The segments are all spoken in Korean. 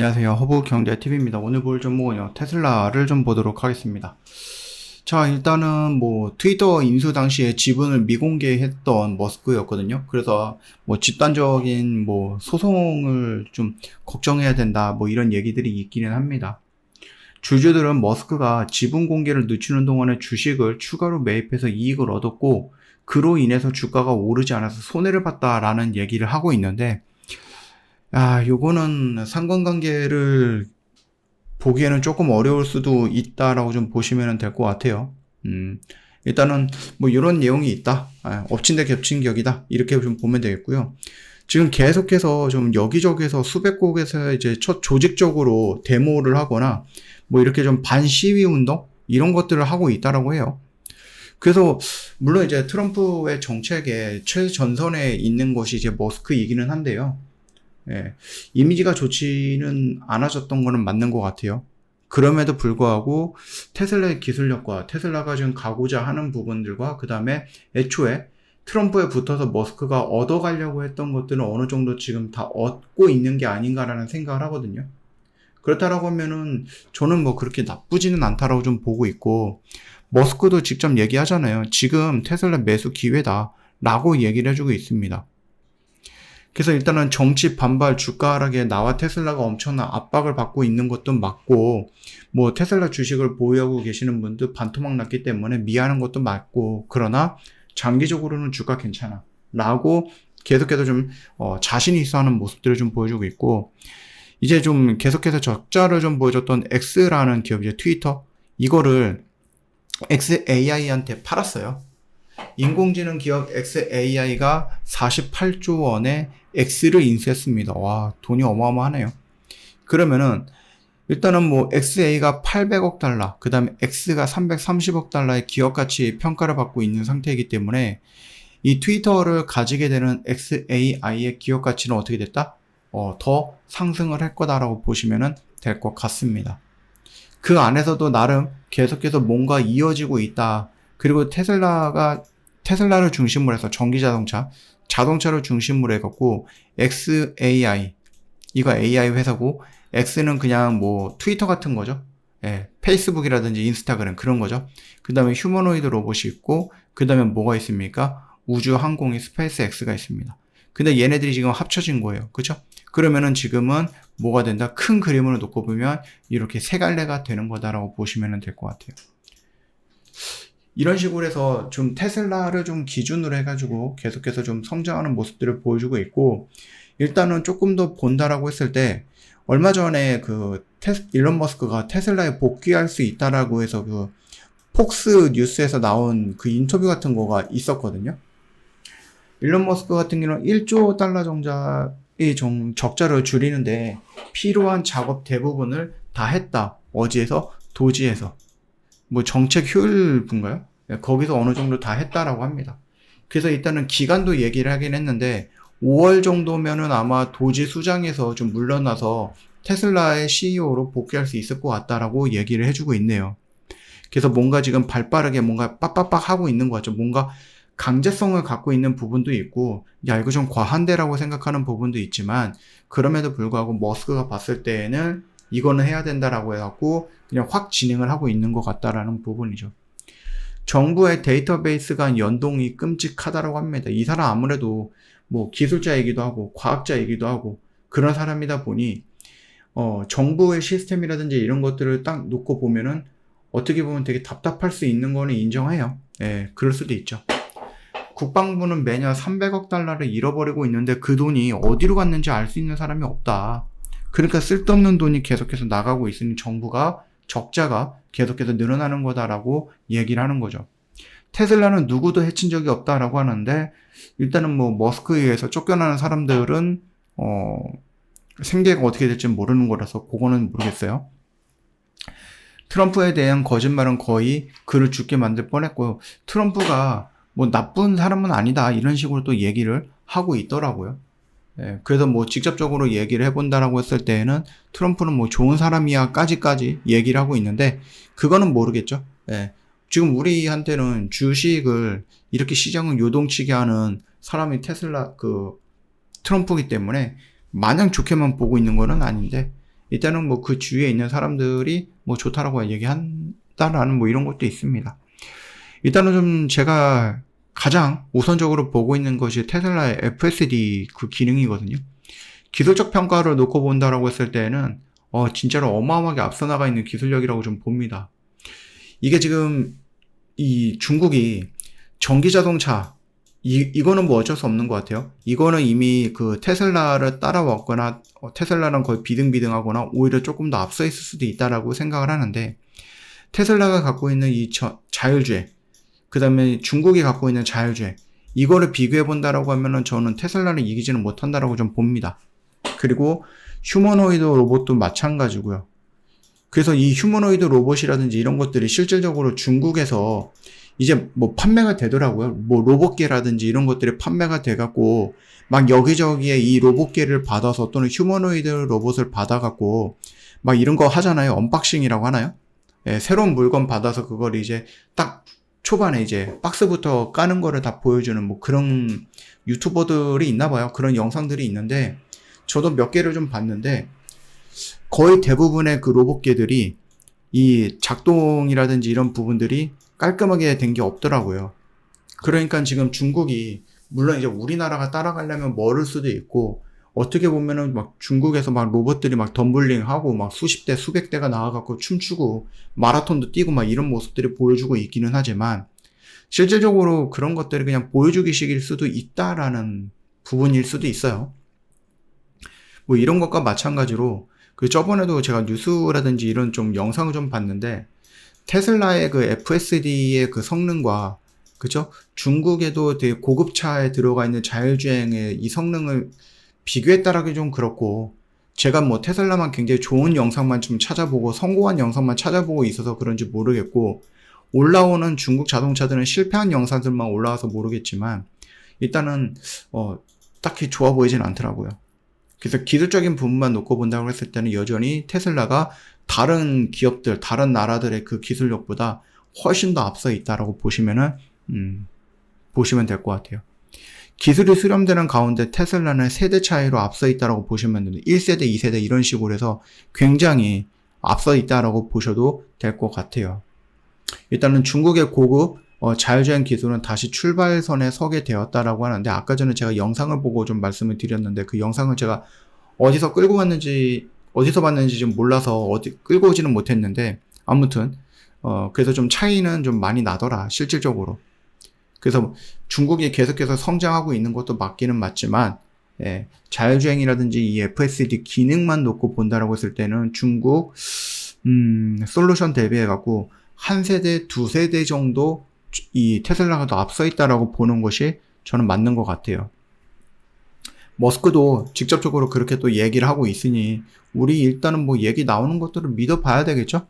안녕하세요. 허브경제TV입니다. 오늘 볼 종목은요, 테슬라를 좀 보도록 하겠습니다. 자, 일단은 트위터 인수 당시에 지분을 미공개했던 머스크였거든요. 그래서 집단적인 소송을 좀 걱정해야 된다, 이런 얘기들이 있기는 합니다. 주주들은 머스크가 지분 공개를 늦추는 동안에 주식을 추가로 매입해서 이익을 얻었고, 그로 인해서 주가가 오르지 않아서 손해를 봤다라는 얘기를 하고 있는데, 요거는 상관관계를 보기에는 조금 어려울 수도 있다라고 좀 보시면 될 것 같아요. 일단은 이런 내용이 있다. 엎친 데 겹친 격이다. 이렇게 좀 보면 되겠고요. 지금 계속해서 좀 여기저기서 수백 곳에서 이제 첫 조직적으로 데모를 하거나 이렇게 좀 반시위 운동 이런 것들을 하고 있다라고 해요. 그래서 물론 이제 트럼프의 정책의 최전선에 있는 것이 이제 머스크이기는 한데요. 이미지가 좋지는 않아졌던 거는 맞는 것 같아요. 그럼에도 불구하고 테슬라의 기술력과 테슬라가 지금 가고자 하는 부분들과 그 다음에 애초에 트럼프에 붙어서 머스크가 얻어가려고 했던 것들은 어느 정도 지금 다 얻고 있는 게 아닌가라는 생각을 하거든요. 그렇다라고 하면은 저는 그렇게 나쁘지는 않다라고 좀 보고 있고, 머스크도 직접 얘기하잖아요. 지금 테슬라 매수 기회다 라고 얘기를 해주고 있습니다. 그래서 일단은 정치 반발 주가 하락에 나와 테슬라가 엄청난 압박을 받고 있는 것도 맞고, 테슬라 주식을 보유하고 계시는 분들 반토막 났기 때문에 미안한 것도 맞고, 그러나 장기적으로는 주가 괜찮아 라고 계속해서 좀 자신 있어 하는 모습들을 좀 보여주고 있고, 이제 좀 계속해서 적자를 좀 보여줬던 X라는 기업, 이제 트위터, 이거를 XAI한테 팔았어요. 인공지능 기업 XAI가 48조 원의 X를 인수했습니다. 와, 돈이 어마어마하네요. 그러면은 일단은 XA가 800억 달러, 그 다음에 X가 330억 달러의 기업 가치 평가를 받고 있는 상태이기 때문에 이 트위터를 가지게 되는 XAI의 기업 가치는 어떻게 됐다? 더 상승을 할 거다라고 보시면 될 것 같습니다. 그 안에서도 나름 계속해서 뭔가 이어지고 있다. 그리고 테슬라를 중심으로 해서 자동차를 중심으로 해갖고 XAI, 이거 AI 회사고, X는 그냥 트위터 같은 거죠. 페이스북이라든지 인스타그램 그런 거죠. 그 다음에 휴머노이드 로봇이 있고, 그 다음에 뭐가 있습니까? 우주 항공의 스페이스 X가 있습니다. 근데 얘네들이 지금 합쳐진 거예요. 그죠? 그러면은 지금은 뭐가 된다? 큰 그림으로 놓고 보면 이렇게 세 갈래가 되는 거다라고 보시면 될 것 같아요. 이런 식으로 해서 좀 테슬라를 좀 기준으로 해가지고 계속해서 좀 성장하는 모습들을 보여주고 있고, 일단은 조금 더 본다라고 했을 때, 얼마 전에 일론 머스크가 테슬라에 복귀할 수 있다라고 해서 폭스 뉴스에서 나온 인터뷰 같은 거가 있었거든요. 일론 머스크 같은 경우는 1조 달러 정도의 적자를 줄이는데 필요한 작업 대부분을 다 했다. 어디에서? 도지에서. 정책 효율부인가요? 거기서 어느 정도 다 했다라고 합니다. 그래서 일단은 기간도 얘기를 하긴 했는데 5월 정도면은 아마 도지 수장에서 좀 물러나서 테슬라의 CEO로 복귀할 수 있을 것 같다라고 얘기를 해주고 있네요. 그래서 뭔가 지금 발빠르게 뭔가 빡빡빡 하고 있는 것 같죠. 뭔가 강제성을 갖고 있는 부분도 있고, 이거 좀 과한데라고 생각하는 부분도 있지만, 그럼에도 불구하고 머스크가 봤을 때에는 이거는 해야 된다라고 해갖고 그냥 확 진행을 하고 있는 것 같다라는 부분이죠. 정부의 데이터베이스 간 연동이 끔찍하다라고 합니다. 이 사람 아무래도 기술자이기도 하고 과학자이기도 하고 그런 사람이다 보니 정부의 시스템이라든지 이런 것들을 딱 놓고 보면은 어떻게 보면 되게 답답할 수 있는 거는 인정해요. 그럴 수도 있죠. 국방부는 매년 300억 달러를 잃어버리고 있는데 그 돈이 어디로 갔는지 알 수 있는 사람이 없다. 그러니까 쓸데없는 돈이 계속해서 나가고 있으니 정부가 적자가 계속해서 늘어나는 거다라고 얘기를 하는 거죠. 테슬라는 누구도 해친 적이 없다라고 하는데, 일단은 머스크에 의해서 쫓겨나는 사람들은 생계가 어떻게 될지 모르는 거라서 그거는 모르겠어요. 트럼프에 대한 거짓말은 거의 그를 죽게 만들 뻔했고요. 트럼프가 나쁜 사람은 아니다 이런 식으로 또 얘기를 하고 있더라고요. 그래서 직접적으로 얘기를 해본다라고 했을 때에는 트럼프는 좋은 사람이야 까지까지 얘기를 하고 있는데, 그거는 모르겠죠. 지금 우리한테는 주식을 이렇게 시장을 요동치게 하는 사람이 트럼프이기 때문에 마냥 좋게만 보고 있는 거는 아닌데, 일단은 뭐 그 주위에 있는 사람들이 뭐 좋다라고 얘기한다라는 뭐 이런 것도 있습니다. 일단은 좀 제가 가장 우선적으로 보고 있는 것이 테슬라의 FSD 그 기능이거든요. 기술적 평가를 놓고 본다라고 했을 때는 진짜로 어마어마하게 앞서 나가 있는 기술력이라고 좀 봅니다. 이게 지금 이 중국이 전기 자동차 이거는 뭐 어쩔 수 없는 것 같아요. 이거는 이미 그 테슬라를 따라왔거나 테슬라랑 거의 비등비등하거나 오히려 조금 더 앞서 있을 수도 있다라고 생각을 하는데, 테슬라가 갖고 있는 이 자율주행, 그 다음에 중국이 갖고 있는 자율주행, 이거를 비교해 본다라고 하면은 저는 테슬라를 이기지는 못한다라고 좀 봅니다. 그리고 휴머노이드 로봇도 마찬가지고요. 그래서 이 휴머노이드 로봇이라든지 이런 것들이 실질적으로 중국에서 이제 뭐 판매가 되더라고요. 뭐 로봇계라든지 이런 것들이 판매가 돼갖고 막 여기저기에 이 로봇계를 받아서 또는 휴머노이드 로봇을 받아갖고 막 이런 거 하잖아요. 언박싱이라고 하나요? 예, 새로운 물건 받아서 그걸 이제 딱 초반에 이제 박스부터 까는 거를 다 보여주는 뭐 그런 유튜버들이 있나 봐요. 그런 영상들이 있는데 저도 몇 개를 좀 봤는데 거의 대부분의 그 로봇계들이 이 작동이라든지 이런 부분들이 깔끔하게 된 게 없더라고요. 그러니까 지금 중국이 물론 이제 우리나라가 따라가려면 멀을 수도 있고, 어떻게 보면은 막 중국에서 막 로봇들이 막 덤블링 하고 막 수십 대 수백 대가 나와갖고 춤추고 마라톤도 뛰고 막 이런 모습들이 보여주고 있기는 하지만, 실질적으로 그런 것들이 그냥 보여주기식일 수도 있다라는 부분일 수도 있어요. 뭐 이런 것과 마찬가지로 그 저번에도 제가 뉴스라든지 이런 좀 영상을 좀 봤는데, 테슬라의 그 FSD의 그 성능과 그죠? 중국에도 되게 고급차에 들어가 있는 자율주행의 이 성능을 비교했다라기 좀 그렇고, 제가 뭐 테슬라만 굉장히 좋은 영상만 좀 찾아보고 성공한 영상만 찾아보고 있어서 그런지 모르겠고, 올라오는 중국 자동차들은 실패한 영상들만 올라와서 모르겠지만 일단은 딱히 좋아 보이진 않더라고요. 그래서 기술적인 부분만 놓고 본다고 했을 때는 여전히 테슬라가 다른 기업들, 다른 나라들의 그 기술력보다 훨씬 더 앞서 있다라고 보시면 될 것 같아요. 기술이 수렴되는 가운데 테슬라는 세대 차이로 앞서 있다라고 보시면 됩니다. 1세대, 2세대 이런 식으로 해서 굉장히 앞서 있다라고 보셔도 될 것 같아요. 일단은 중국의 고급 자율주행 기술은 다시 출발선에 서게 되었다라고 하는데, 아까 전에 제가 영상을 보고 좀 말씀을 드렸는데 그 영상을 제가 어디서 봤는지 좀 몰라서 어디 끌고 오지는 못했는데, 아무튼 그래서 좀 차이는 좀 많이 나더라 실질적으로. 그래서 중국이 계속해서 성장하고 있는 것도 맞기는 맞지만, 자율주행이라든지 이 FSD 기능만 놓고 본다라고 했을 때는 중국 솔루션 대비해 갖고 한 세대, 두 세대 정도 이 테슬라가 더 앞서 있다라고 보는 것이 저는 맞는 것 같아요. 머스크도 직접적으로 그렇게 또 얘기를 하고 있으니 우리 일단은 뭐 얘기 나오는 것들을 믿어봐야 되겠죠?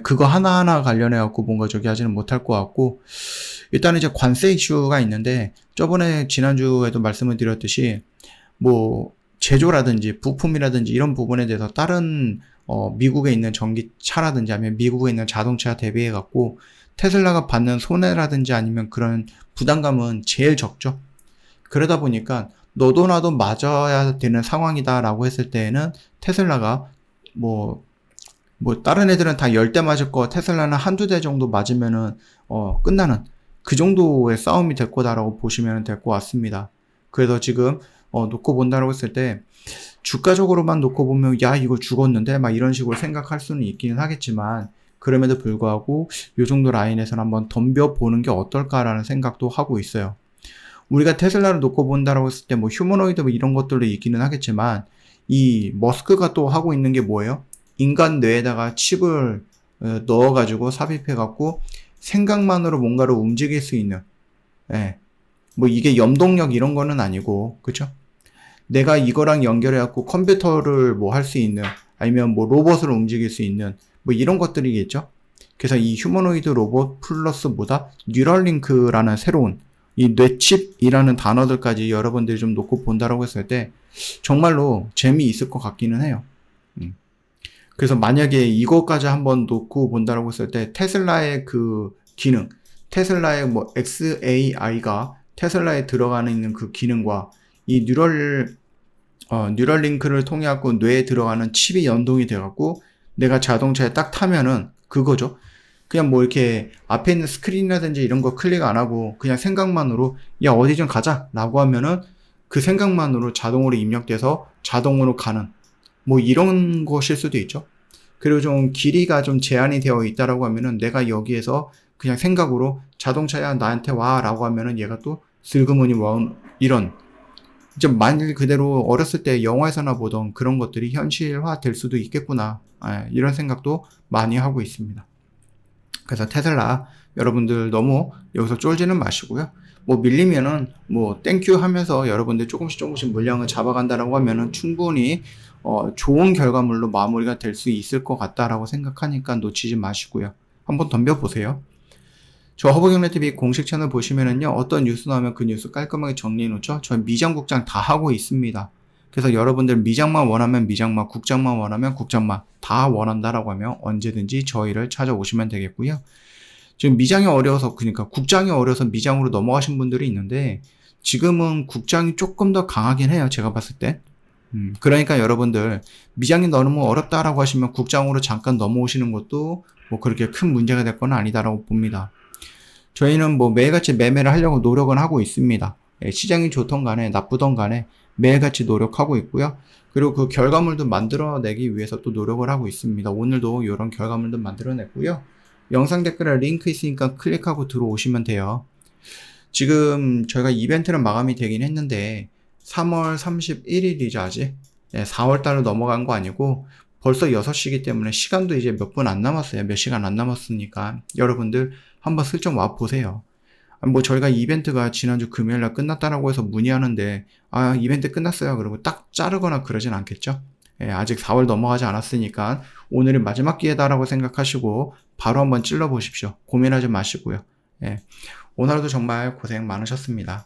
그거 하나하나 관련해갖고 뭔가 저기 하지는 못할 것 같고, 일단은 이제 관세 이슈가 있는데, 저번에 지난주에도 말씀을 드렸듯이 뭐 제조라든지 부품이라든지 이런 부분에 대해서 다른 미국에 있는 전기차라든지 아니면 미국에 있는 자동차 대비해갖고 테슬라가 받는 손해라든지 아니면 그런 부담감은 제일 적죠. 그러다 보니까 너도 나도 맞아야 되는 상황이다라고 했을 때에는 테슬라가 뭐 다른 애들은 다 10대 맞을 거 테슬라는 한두 대 정도 맞으면은 끝나는 그 정도의 싸움이 될 거다라고 보시면 될 것 같습니다. 그래서 지금 놓고 본다라고 했을 때 주가적으로만 놓고 보면 야 이거 죽었는데 막 이런 식으로 생각할 수는 있기는 하겠지만, 그럼에도 불구하고 이 정도 라인에서는 한번 덤벼보는 게 어떨까라는 생각도 하고 있어요. 우리가 테슬라를 놓고 본다라고 했을 때 뭐 휴머노이드 뭐 이런 것들도 있기는 하겠지만, 이 머스크가 또 하고 있는 게 뭐예요? 인간 뇌에다가 칩을 넣어가지고 삽입해갖고 생각만으로 뭔가를 움직일 수 있는, 뭐 이게 염동력 이런 거는 아니고, 그쵸? 내가 이거랑 연결해갖고 컴퓨터를 뭐 할 수 있는, 아니면 뭐 로봇을 움직일 수 있는 뭐 이런 것들이겠죠? 그래서 이 휴머노이드 로봇 플러스 뭐다? 뉴럴링크라는 새로운 이 뇌칩이라는 단어들까지 여러분들이 좀 놓고 본다라고 했을 때 정말로 재미있을 것 같기는 해요. 그래서 만약에 이것까지 한번 놓고 본다라고 했을 때 테슬라의 그 기능, 테슬라의 뭐 XAI가 테슬라에 들어가는 있는 그 기능과 이 뉴럴링크를 통해 갖고 뇌에 들어가는 칩이 연동이 돼 갖고 내가 자동차에 딱 타면은 그거죠. 그냥 뭐 이렇게 앞에 있는 스크린이라든지 이런 거 클릭 안 하고 그냥 생각만으로 야 어디 좀 가자 라고 하면은 그 생각만으로 자동으로 입력돼서 자동으로 가는 뭐 이런 것일 수도 있죠. 그리고 좀 길이가 좀 제한이 되어 있다라고 하면은 내가 여기에서 그냥 생각으로 자동차야 나한테 와 라고 하면은 얘가 또 슬그머니 와 이런 이제 말 그대로 어렸을 때 영화에서나 보던 그런 것들이 현실화 될 수도 있겠구나. 이런 생각도 많이 하고 있습니다. 그래서 테슬라 여러분들 너무 여기서 쫄지는 마시고요. 뭐 밀리면은 뭐 땡큐 하면서 여러분들 조금씩 물량을 잡아간다라고 하면은 충분히 좋은 결과물로 마무리가 될 수 있을 것 같다라고 생각하니까 놓치지 마시고요. 한번 덤벼보세요. 저 허브경제TV 공식 채널 보시면은요, 어떤 뉴스 나오면 그 뉴스 깔끔하게 정리해 놓죠. 저희 미장, 국장 다 하고 있습니다. 그래서 여러분들 미장만 원하면 미장만, 국장만 원하면 국장만 다 원한다라고 하면 언제든지 저희를 찾아오시면 되겠고요. 지금 미장이 어려워서, 그러니까 국장이 어려워서 미장으로 넘어가신 분들이 있는데, 지금은 국장이 조금 더 강하긴 해요. 제가 봤을 때. 그러니까 여러분들 미장이 너무 어렵다라고 하시면 국장으로 잠깐 넘어오시는 것도 뭐 그렇게 큰 문제가 될 건 아니다라고 봅니다. 저희는 뭐 매일같이 매매를 하려고 노력은 하고 있습니다. 시장이 좋던 간에 나쁘던 간에 매일같이 노력하고 있고요. 그리고 그 결과물도 만들어내기 위해서 또 노력을 하고 있습니다. 오늘도 이런 결과물도 만들어냈고요. 영상 댓글에 링크 있으니까 클릭하고 들어오시면 돼요. 지금 저희가 이벤트는 마감이 되긴 했는데 3월 31일이죠 아직. 4월달로 넘어간 거 아니고 벌써 6시기 때문에 시간도 이제 몇 분 안 남았어요. 몇 시간 안 남았으니까 여러분들 한번 슬쩍 와 보세요. 뭐 저희가 이벤트가 지난주 금요일날 끝났다라고 해서 문의하는데 이벤트 끝났어요 그리고 딱 자르거나 그러진 않겠죠. 아직 4월 넘어가지 않았으니까 오늘이 마지막 기회다라고 생각하시고 바로 한번 찔러 보십시오. 고민하지 마시고요. 오늘도 정말 고생 많으셨습니다.